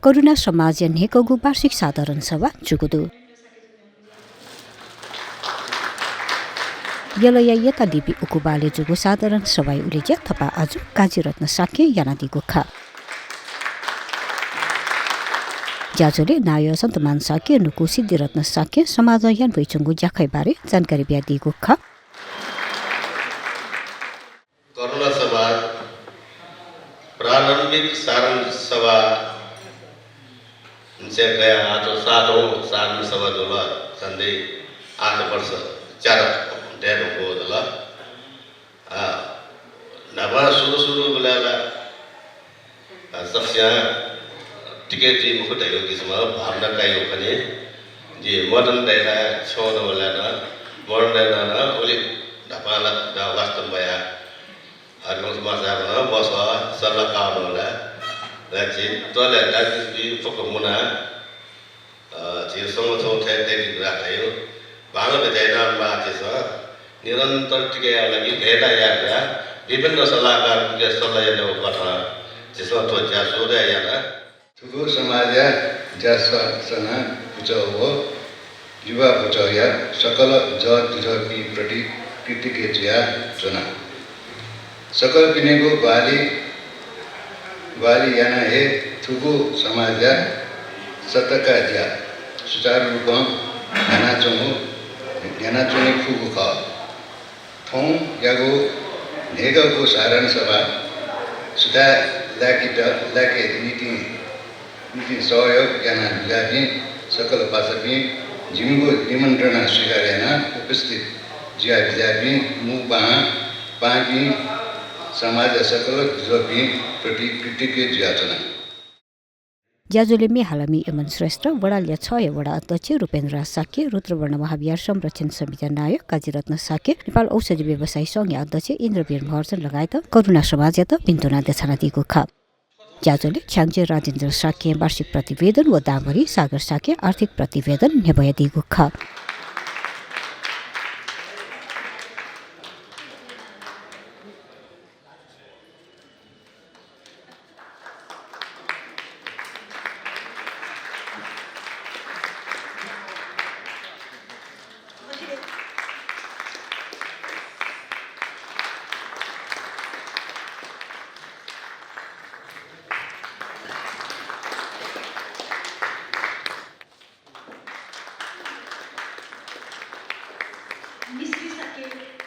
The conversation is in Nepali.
करुणा समाज नेकगु वार्षिक साधारण सभा जुगुदु यलया यता लिपि उकुबाले जुगु साधारण सभा उलिज्या थपा आजु काजीरत्न साके यानादिगु खा ज्याजोले नायो सन्तमान साके नुकु सिद्धिरत्न साके समाज यान भइचुंगु ज्याखै बारे जानकारी बिया दिगु खा करुणा समाज प्रारंभिक सारण सभा से गया आजो सातौं सारण सभा दोला संदे 8 वर्ष 4 डेढ हो दोला नभा सुरु बेला सस्या टिकेट जी मुखत हेलो किसमा भावना कायो भने जे मदन दाइला छोनो होला न मदन दाइला न ओले ढपाला दा वास्तव भया हरमस मासा बस सल्लाह काम होला लाछि तले दाजु बि फकमुना जे समथौ थे देखि राख्यो भाग बजाइना मा छ निरन्तर टिकेया लागि भेदा यात्रा विभिन्न सल्लाहकार के सल्लाह यानो कथा जसो तो ज्यासोदा याना थुगु समाज ज्यासना पुचो युवा पुचोया सकल जति प्रति कृतिके ज्या चुना सकल पिनेको बाली याना हे थुगु समाज सतका ज्या सुचारू रूपमा ध्याना चुने फुगु ख थौ यागो नेगको सारण सभा सुधा लाके नीति सहयोग ज्ञान जाति सकल पासपी जिमको निमन्त्रणा स्वीकारेन उपस्थित ज्या विद्यापी मुपा पाकी समाज सकल जोपी प्रति कृतिके ज्याचना ज्याजोले मेहालमी यमन श्रेष्ठ वडाल्या 6 वडा अध्यक्ष रूपेन्द्र साके रुद्रवर्ण महाविहार संरक्षण समिति नायक काजीरत्न साके नेपाल औषधि व्यवसायी संघ अध्यक्ष इन्द्रवीर महर्जन लगायत करुणा समाज त पिन्तुना देछना दिगु खा ज्याजोले छ्याङजे राजेन्द्र साके वार्षिक प्रतिवेदन व दामरी सागर साके आर्थिक प्रतिवेदन नेभया दिगु खा Mistri Sake